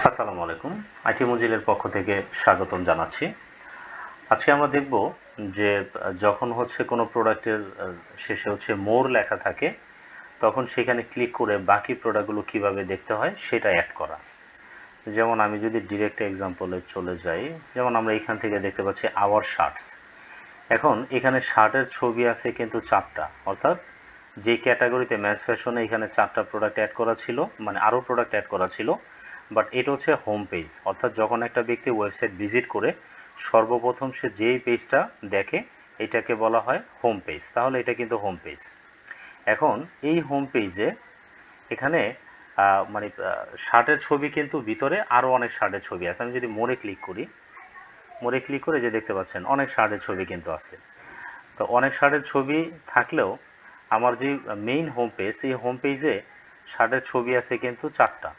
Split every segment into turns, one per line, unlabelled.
আসসালামু আলাইকুম। আইটি মঞ্জিলের পক্ষ থেকে স্বাগতম জানাচ্ছি। আজকে আমরা দেখব যে যখন হচ্ছে কোনো প্রোডাক্টের শেষে হচ্ছে মোর লেখা থাকে, তখন সেখানে ক্লিক করে বাকি প্রোডাক্টগুলো কিভাবে দেখতে হয় সেটা অ্যাড করা। যেমন আমি যদি ডিরেক্ট এক্সাম্পলে চলে যাই, যেমন আমরা এখান থেকে দেখতে পাচ্ছি আওয়ার শার্টস। এখন এখানে শার্টের ছবি আছে কিন্তু 4টা, অর্থাৎ যে ক্যাটাগরিতে ম্যাচ ফ্যাশনে এখানে 4টা প্রোডাক্ট অ্যাড করা ছিল, মানে আরও প্রোডাক্ট অ্যাড করা ছিল, বাট এটা হচ্ছে হোম পেজ। অর্থাৎ যখন একটা ব্যক্তি ওয়েবসাইট ভিজিট করে সর্বপ্রথম সে যেই পেজটা দেখে এটাকে বলা হয় হোম পেজ। তাহলে এটা কিন্তু হোম পেজ। এখন এই হোম পেজে এখানে মানে শার্টের ছবি কিন্তু ভিতরে আরও অনেক শার্টের ছবি আছে। আমি যদি মোড়ে ক্লিক করি, মোড়ে ক্লিক করে যে দেখতে পাচ্ছেন অনেক শার্টের ছবি কিন্তু আছে। তো অনেক শার্টের ছবি থাকলেও আমার যে মেইন হোম পেজ, এই হোম পেজে শার্টের ছবি আছে কিন্তু 4টা।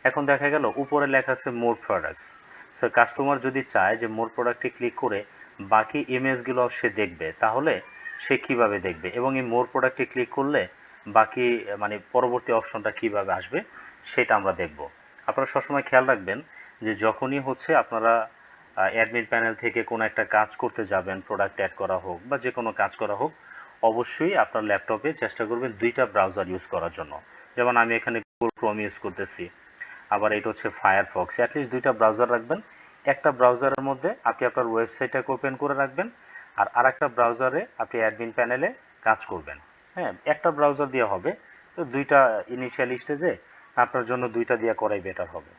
এখন দেখা গেল উপরে লেখা আছে মোর প্রোডাক্টস। সো কাস্টমার যদি চায় যে মোর প্রোডাক্টে ক্লিক করে বাকি ইমেজগুলো সে দেখবে, তাহলে সে কিভাবে দেখবে এবং এই মোর প্রোডাক্টে ক্লিক করলে বাকি মানে পরবর্তী অপশনটা কিভাবে আসবে সেটা আমরা দেখব। আপনারা সবসময় খেয়াল রাখবেন যে যখনই হচ্ছে আপনারা অ্যাডমিন প্যানেল থেকে কোনো একটা কাজ করতে যাবেন, প্রোডাক্ট অ্যাড করা হোক বা যে কোনো কাজ করা হোক, অবশ্যই আপনার ল্যাপটপে চেষ্টা করবেন 2টা ব্রাউজার ইউজ করার জন্য। যেমন আমি এখানে গুগল ক্রোম ইউজ করতেছি, আবার এটা হচ্ছে ফায়ারফক্স। অ্যাটলিস্ট 2টা ব্রাউজার রাখবেন। একটা ব্রাউজারের মধ্যে আপনি আপনার ওয়েবসাইটটাকে ওপেন করে রাখবেন, আর আরেকটা ব্রাউজারে আপনি অ্যাডমিন প্যানেলে কাজ করবেন। হ্যাঁ, একটা ব্রাউজার দিয়ে হবে তো 2টা ইনিশিয়াল স্টেজে আপনার জন্য 2টা দিয়ে করাই বেটার হবে।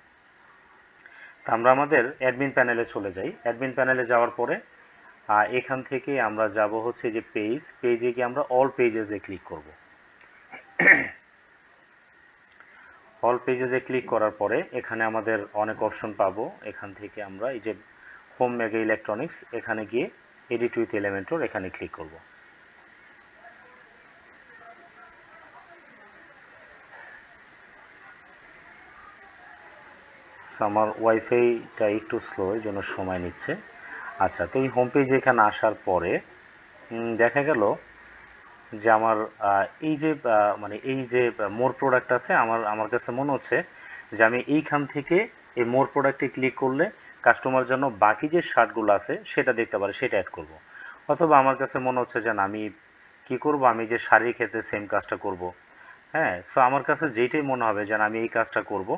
তা আমরা আমাদের অ্যাডমিন প্যানেলে চলে যাই। অ্যাডমিন প্যানেলে যাওয়ার পরে এখান থেকে আমরা যাব হচ্ছে যে পেজে গিয়ে আমরা অল পেজেসে ক্লিক করব। অল পেজেসে ক্লিক করার পরে এখানে আমাদের অনেক অপশন পাবো। এখান থেকে আমরা এই যে হোম মেগা ইলেকট্রনিক্স, এখানে গিয়ে এডিট উইথ এলিমেন্টর এখানে ক্লিক করব। আমার ওয়াইফাইটা একটু স্লো, এই জন্য সময় নিচ্ছে। আচ্ছা, তো এই হোম পেজে এখানে আসার পরে দেখা গেল যে আমার এই যে মানে এই যে মোর প্রোডাক্ট আছে, আমার কাছে মনে হচ্ছে যে আমি এইখান থেকে এই মোর প্রোডাক্টে ক্লিক করলে কাস্টমার যেন বাকি যে শার্টগুলো আছে সেটা দেখতে পারে, সেটা অ্যাড করব। অথবা আমার কাছে মনে হচ্ছে যে আমি কি করব, আমি যে শাড়ির ক্ষেত্রে সেম কাজটা করব। হ্যাঁ, সো আমার কাছে যেইটাই মনে হবে যেন আমি এই কাজটা করব,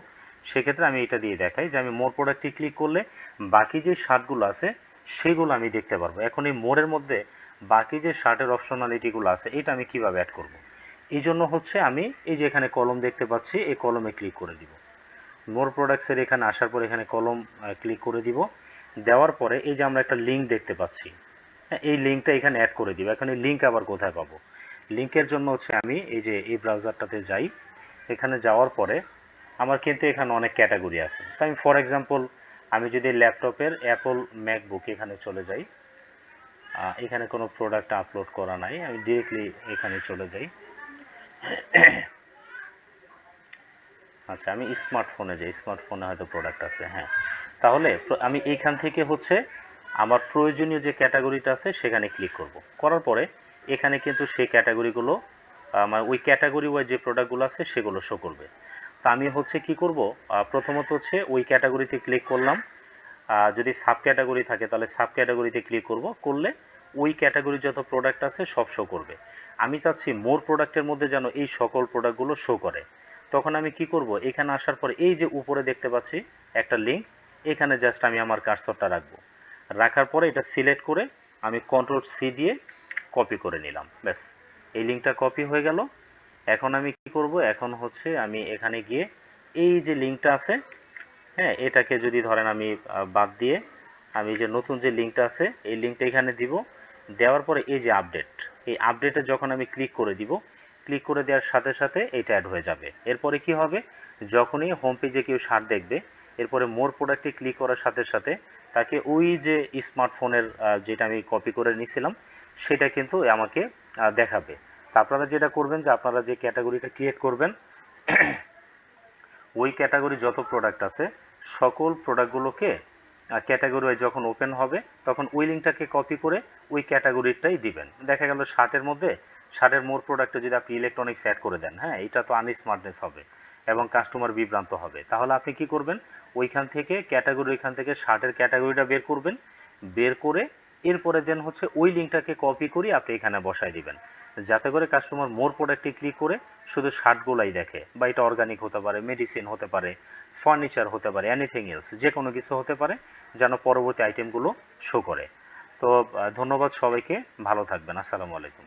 সেক্ষেত্রে আমি এটা দিয়ে দেখাই যে আমি মোর প্রোডাক্টে ক্লিক করলে বাকি যে শার্টগুলো আছে সেগুলো আমি দেখতে পারবো। এখন এই মোড়ের মধ্যে বাকি যে শার্টের অপশনালিটিগুলো আছে এটা আমি কিভাবে অ্যাড করব। এই জন্য হচ্ছে আমি এই যে এখানে কলম দেখতে পাচ্ছি, এই কলমে ক্লিক করে দিব। মোর প্রোডাক্টসের এখানে আসার পর এখানে কলম ক্লিক করে দিব। দেওয়ার পরে এই যে আমরা একটা লিঙ্ক দেখতে পাচ্ছি, হ্যাঁ, এই লিঙ্কটা এখানে অ্যাড করে দিব। এখন এই লিঙ্ক আবার কোথায় পাবো? লিঙ্কের জন্য হচ্ছে আমি এই যে এই ব্রাউজারটাতে যাই। এখানে যাওয়ার পরে আমার কিন্তু এখানে অনেক ক্যাটাগরি আছে। তো আমি ফর এক্সাম্পল আমি যদি ল্যাপটপের অ্যাপল ম্যাকবুক এখানে চলে যাই, এখানে কোনো প্রোডাক্ট আপলোড করা নাই, আমি ডিরেক্টলি এখানে চলে যাই। আচ্ছা, আমি স্মার্টফোনে যাই, স্মার্টফোনে হয়তো প্রোডাক্ট আছে। হ্যাঁ, তাহলে আমি এইখান থেকে হচ্ছে আমার প্রয়োজনীয় যে ক্যাটাগরিটা আছে সেখানে ক্লিক করব। করার পরে এখানে কিন্তু সেই ক্যাটাগরিগুলো মানে ওই ক্যাটাগরি ওয়াইজ যে প্রোডাক্টগুলো আছে সেগুলো শো করবে। তা আমি হচ্ছে কি করব, প্রথমত হচ্ছে ওই ক্যাটাগরিতে ক্লিক করলাম। যদি সাব ক্যাটাগরি থাকে তাহলে সাব ক্যাটাগরিতে ক্লিক করব, করলে ওই ক্যাটাগরি যত প্রোডাক্ট আছে সব শো করবে। আমি চাচ্ছি মোর প্রোডাক্টের মধ্যে যেন এই সকল প্রোডাক্টগুলো শো করে। তখন আমি কি করব, এখানে আসার পরে এই যে উপরে দেখতে পাচ্ছি একটা লিঙ্ক, এখানে জাস্ট আমি আমার কার্সরটা রাখবো। রাখার পরে এটা সিলেক্ট করে আমি কন্ট্রোল-C দিয়ে কপি করে নিলাম, ব্যাস এই লিঙ্কটা কপি হয়ে গেল। এখন আমি কি করব, এখন হচ্ছে আমি এখানে গিয়ে এই যে লিঙ্কটা আছে, হ্যাঁ, এটাকে যদি ধরেন আমি বাদ দিয়ে আমি যে নতুন যে লিঙ্কটা আছে এই লিঙ্কটা এখানে দিব। দেওয়ার পরে এই যে আপডেট, এই আপডেটে যখন আমি ক্লিক করে দিব, ক্লিক করে দেওয়ার সাথে সাথে এটা অ্যাড হয়ে যাবে। এরপরে কি হবে, যখনই হোম পেজে কেউ শার্ট দেখবে, এরপরে মোর প্রোডাক্টে ক্লিক করার সাথে সাথে তাকে ওই যে স্মার্টফোনের যেটা আমি কপি করে নিয়েছিলাম সেটা কিন্তু আমাকে দেখাবে। তা আপনারা যেটা করবেন যে আপনারা যে ক্যাটাগরিটা ক্রিয়েট করবেন ওই ক্যাটাগরি যত প্রোডাক্ট আছে সকল প্রোডাক্টগুলোকে ক্যাটাগরি ওয়াইজ যখন ওপেন হবে তখন ওই লিঙ্কটাকে কপি করে ওই ক্যাটাগরিটাই দিবেন। দেখা গেল শার্টের মধ্যে শার্টের মোর প্রোডাক্টে যদি আপনি ইলেকট্রনিক্স অ্যাড করে দেন, হ্যাঁ, এটা তো আনস্মার্টনেস হবে এবং কাস্টমার বিভ্রান্ত হবে। তাহলে আপনি কি করবেন, ওইখান থেকে ক্যাটাগরি, ওইখান থেকে শার্টের ক্যাটাগরিটা বের করবেন, বের করে এরপরে দেন হচ্ছে ওই লিঙ্কটাকে কপি করে আপনি এখানে বসায় দিবেন, যাতে করে কাস্টমার মোর প্রোডাক্টে ক্লিক করে শুধু শার্টগুলাই দেখে। বা এটা অর্গানিক হতে পারে, মেডিসিন হতে পারে, ফার্নিচার হতে পারে, এনিথিং এলস, যে কোনো কিছু হতে পারে, যেন পরবর্তী আইটেমগুলো শো করে। তো ধন্যবাদ সবাইকে, ভালো থাকবেন, আসসালামু আলাইকুম।